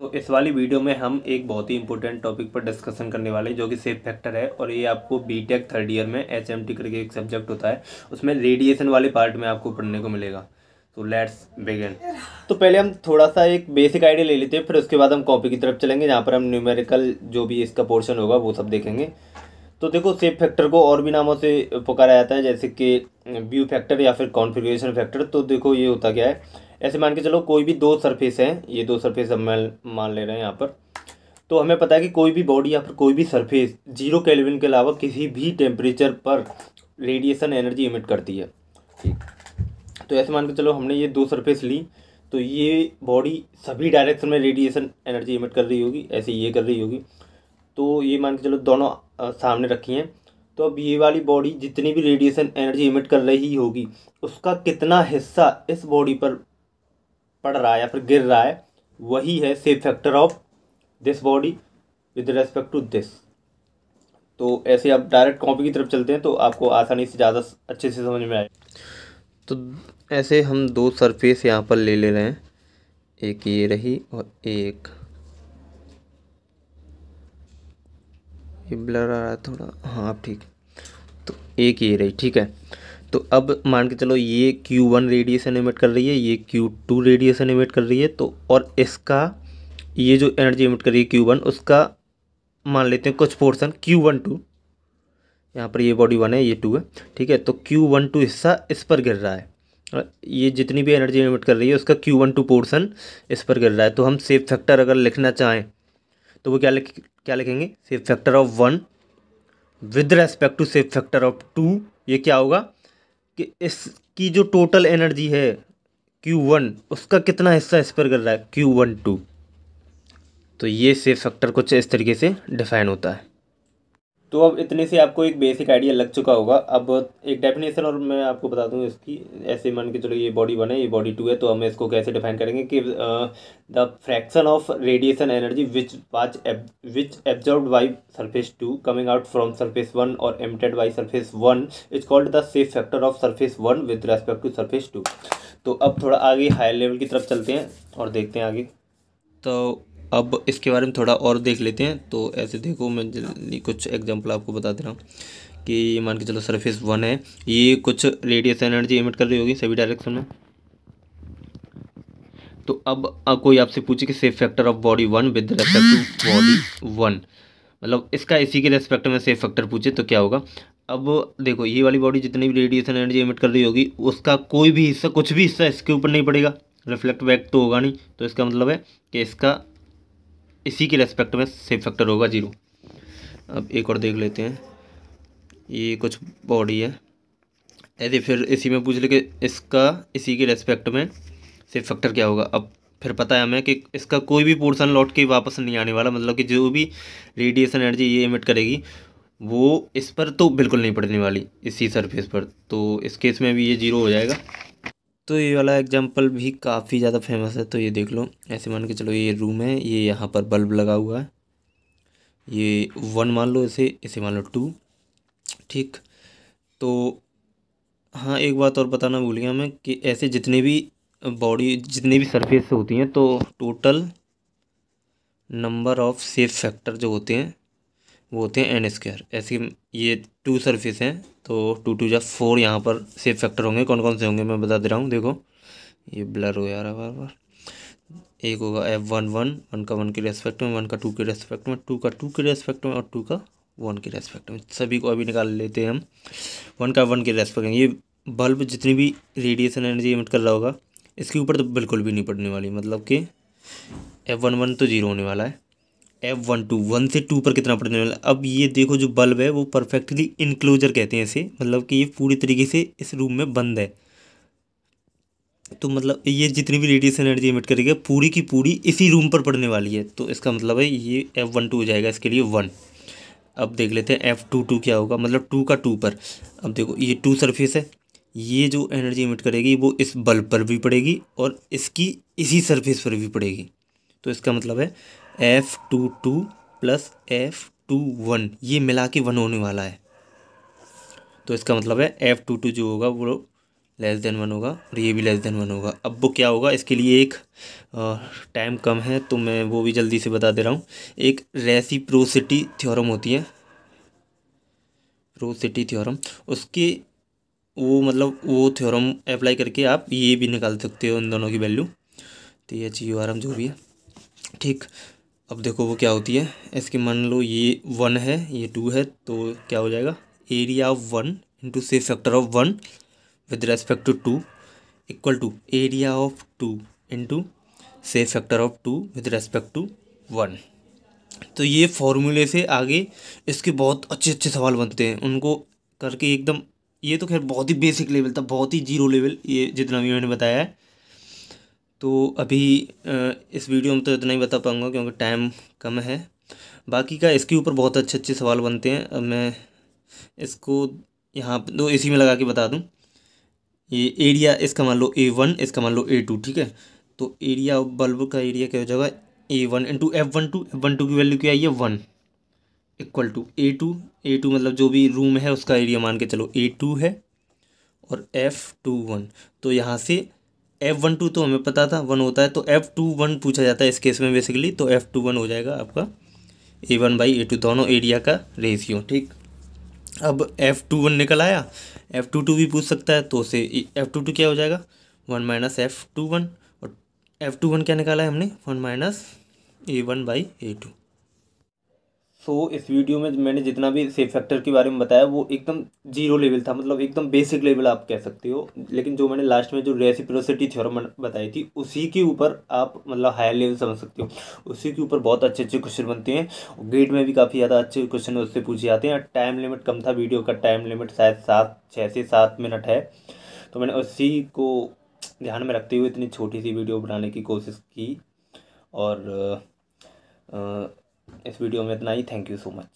तो इस वाली वीडियो में हम एक बहुत ही इंपॉर्टेंट टॉपिक पर डिस्कशन करने वाले हैं जो कि शेप फैक्टर है। और ये आपको बीटेक थर्ड ईयर में HMT करके एक सब्जेक्ट होता है, उसमें रेडिएशन वाले पार्ट में आपको पढ़ने को मिलेगा। तो लेट्स बिगिन। तो पहले हम थोड़ा सा एक बेसिक आइडिया ले लेते हैं, फिर उसके बाद हम कॉपी की तरफ चलेंगे जहाँ पर हम न्यूमेरिकल जो भी इसका पोर्शन होगा वो सब देखेंगे। तो देखो, शेप फैक्टर को और भी नामों से पुकारा जाता है, जैसे कि व्यू फैक्टर या फिर कॉन्फ़िगरेशन फैक्टर। तो देखो ये होता क्या है, ऐसे मान के चलो कोई भी दो सरफेस हैं, ये दो सरफेस हम मान ले रहे हैं यहाँ पर। तो हमें पता है कि कोई भी बॉडी या फिर कोई भी सरफेस 0 केल्विन के अलावा किसी भी टेम्परेचर पर रेडिएशन एनर्जी इमिट करती है। ठीक, तो ऐसे मान के चलो हमने ये दो सरफेस ली, तो ये बॉडी सभी डायरेक्शन में रेडिएशन एनर्जी इमिट कर रही होगी, ऐसे ये कर रही होगी। तो ये मान के चलो दोनों सामने रखी हैं। तो अब ये वाली बॉडी जितनी भी रेडिएशन एनर्जी इमिट कर रही होगी, उसका कितना हिस्सा इस बॉडी पर पड़ रहा है या फिर गिर रहा है, वही है shape factor of this body with respect to this. तो ऐसे आप डायरेक्ट कॉपी की तरफ चलते हैं तो आपको आसानी से ज़्यादा अच्छे से समझ में आए। तो ऐसे हम दो सरफेस यहाँ पर ले रहे हैं, एक ये रही और एक ये ब्लर आ रहा है थोड़ा, हाँ ठीक। तो एक ये रही, ठीक है। तो अब मान के चलो ये Q1 रेडिएशन इमिट कर रही है, ये Q2 रेडिएशन इमिट कर रही है। तो और इसका ये जो एनर्जी इमिट कर रही है Q1, उसका मान लेते हैं कुछ पोर्शन Q12, यहाँ पर ये बॉडी 1 है, ये 2 है, ठीक है। तो Q12 हिस्सा इस पर गिर रहा है, और ये जितनी भी एनर्जी इमिट कर रही है उसका Q12 पोर्शन इस पर गिर रहा है। तो हम शेप फैक्टर अगर लिखना चाहें तो वो क्या लिखेंगे, shape factor of 1 with respect to shape factor of 2। ये क्या होगा कि इसकी जो टोटल एनर्जी है Q1, उसका कितना हिस्सा इस पर कर रहा है Q12। तो ये शेप फैक्टर कुछ इस तरीके से डिफाइन होता है। तो अब इतने से आपको एक बेसिक आइडिया लग चुका होगा। अब एक डेफिनेशन और मैं आपको बता दूं इसकी। ऐसे मान के चलो ये बॉडी 1 है, ये बॉडी 2 है, तो हम इसको कैसे डिफाइन करेंगे कि the fraction of radiation energy which absorbed by surface 2 coming out from surface 1 और emitted by surface 1 is called the shape factor of surface 1 with respect to surface 2। तो अब थोड़ा आगे हायर लेवल की तरफ चलते हैं और देखते हैं आगे। तो अब इसके बारे में थोड़ा और देख लेते हैं। तो ऐसे देखो, मैं जल्दी कुछ एग्जांपल आपको बता दे रहा हूँ कि मान के चलो सरफेस 1 है, ये कुछ रेडिएशन एनर्जी इमिट कर रही होगी सभी डायरेक्शन में। तो अब कोई आपसे पूछे कि shape factor of body 1 with respect to body 1, मतलब इसका इसी के रेस्पेक्ट में शेप फैक्टर पूछे तो क्या होगा। अब देखो, ये वाली बॉडी जितनी भी रेडिएशन एनर्जी इमिट कर रही होगी, उसका कोई भी हिस्सा, कुछ भी हिस्सा इसके ऊपर नहीं पड़ेगा, रिफ्लेक्ट बैक तो होगा नहीं। तो इसका मतलब है कि इसका इसी के रेस्पेक्ट में शेप फैक्टर होगा 0। अब एक और देख लेते हैं, ये कुछ बॉडी है ऐसे, फिर इसी में पूछ ले कि इसका इसी के रेस्पेक्ट में शेप फैक्टर क्या होगा। अब फिर पता है हमें कि इसका कोई भी पोर्शन लौट के वापस नहीं आने वाला, मतलब कि जो भी रेडिएशन एनर्जी ये इमिट करेगी वो इस पर तो बिल्कुल नहीं पड़ने वाली, इसी सरफेस पर। तो इस केस में भी ये 0 हो जाएगा। तो ये वाला एग्जांपल भी काफ़ी ज़्यादा फेमस है, तो ये देख लो। ऐसे मान के चलो ये रूम है, ये यहाँ पर बल्ब लगा हुआ है, ये 1 मान लो, इसे मान लो 2, ठीक। तो हाँ, एक बात और बताना भूल गया मैं कि ऐसे जितने भी बॉडी, जितने भी सरफेस होती हैं, तो total number of shape factor जो होते हैं वो होते हैं n²। ऐसे ये 2 सरफेस हैं, तो 2 2 जा 4 यहाँ पर शेप फैक्टर होंगे। कौन कौन से होंगे मैं बता दे रहा हूँ। देखो, ये ब्लर हो जा रहा है बार बार। एक होगा F11, 1 का 1 के रेस्पेक्ट में, 1 का 2 के रेस्पेक्ट में, 2 का 2 के रेस्पेक्ट में और 2 का 1 के रेस्पेक्ट में। सभी को अभी निकाल लेते हैं हम। 1 का 1 के रेस्पेक्ट में, ये बल्ब जितनी भी रेडिएशन एनर्जी इमिट कर रहा होगा, इसके ऊपर तो बिल्कुल भी नहीं पड़ने वाली, मतलब कि F11 तो 0 होने वाला है। F12 1 से 2 पर कितना पड़ने वाला है। अब ये देखो, जो बल्ब है वो परफेक्टली इनक्लोजर कहते हैं इसे, मतलब कि ये पूरी तरीके से इस रूम में बंद है। तो मतलब ये जितनी भी रेडिएशन एनर्जी इमिट करेगी पूरी की पूरी इसी रूम पर पड़ने वाली है। तो इसका मतलब है ये F12 हो जाएगा इसके लिए 1। अब देख लेते हैं F22 क्या होगा, मतलब 2 का 2 पर। अब देखो, ये 2 सरफेस है, ये जो एनर्जी इमिट करेगी वो इस बल्ब पर भी पड़ेगी और इसकी इसी सरफेस पर भी पड़ेगी। तो इसका मतलब है F22 प्लस F21, ये मिला के 1 होने वाला है। तो इसका मतलब है F22 जो होगा वो लेस देन 1 होगा और ये भी लेस देन 1 होगा। अब वो क्या होगा, इसके लिए एक टाइम कम है तो मैं वो भी जल्दी से बता दे रहा हूँ। एक रेसिप्रोसिटी थ्योरम होती है, प्रोसिटी थ्योरम, उसके वो मतलब वो थ्योरम अप्लाई करके आप ये भी निकाल सकते हो, उन दोनों की वैल्यू, THEORM जो भी है, ठीक। अब देखो वो क्या होती है, इसके मान लो ये 1 है, ये 2 है, तो क्या हो जाएगा, area of 1 into safe factor of 1 with respect to 2 equal to area of 2 into safe factor of 2 with respect to 1। तो ये फॉर्मूले से आगे इसके बहुत अच्छे अच्छे सवाल बनते हैं, उनको करके एकदम, ये तो खैर बहुत ही बेसिक लेवल था, बहुत ही जीरो लेवल ये जितना भी मैंने बताया है। तो अभी इस वीडियो में तो इतना ही बता पाऊँगा क्योंकि टाइम कम है। बाकी का इसके ऊपर बहुत अच्छे अच्छे सवाल बनते हैं। अब मैं इसको यहाँ दो इसी में लगा के बता दूँ। ये एरिया इसका मान लो A1, इसका मान लो A2, ठीक है। तो एरिया बल्ब का एरिया क्या हो जाएगा, A1 इंटू F12 की वैल्यू क्या आई है 1 इक्वल टू A2 मतलब जो भी रूम है उसका एरिया मान के चलो A2 है और F21। तो यहाँ से F12 तो हमें पता था 1 होता है, तो F21 पूछा जाता है इस केस में बेसिकली, तो F21 हो जाएगा आपका A1/A2 दोनों एरिया का रेशियो, ठीक। अब F21 निकल आया, F22 भी पूछ सकता है, तो उसे F22 क्या हो जाएगा 1 - F21, और F21 क्या निकाला है हमने 1 - A1/A2। सो इस वीडियो में मैंने जितना भी सेफ फैक्टर के बारे में बताया वो एकदम जीरो लेवल था, मतलब एकदम बेसिक लेवल आप कह सकते हो। लेकिन जो मैंने लास्ट में जो रेसिप्रोसिटी थ्योरम बताई थी उसी के ऊपर आप मतलब हायर लेवल समझ सकते हो, उसी के ऊपर बहुत अच्छे अच्छे क्वेश्चन बनते हैं। गेट में भी काफ़ी ज़्यादा अच्छे क्वेश्चन उससे पूछे जाते हैं। टाइम लिमिट कम था, वीडियो का टाइम लिमिट शायद 6 से 7 मिनट है, तो मैंने उसी को ध्यान में रखते हुए इतनी छोटी सी वीडियो बनाने की कोशिश की। और इस वीडियो में इतना ही। Thank you so much.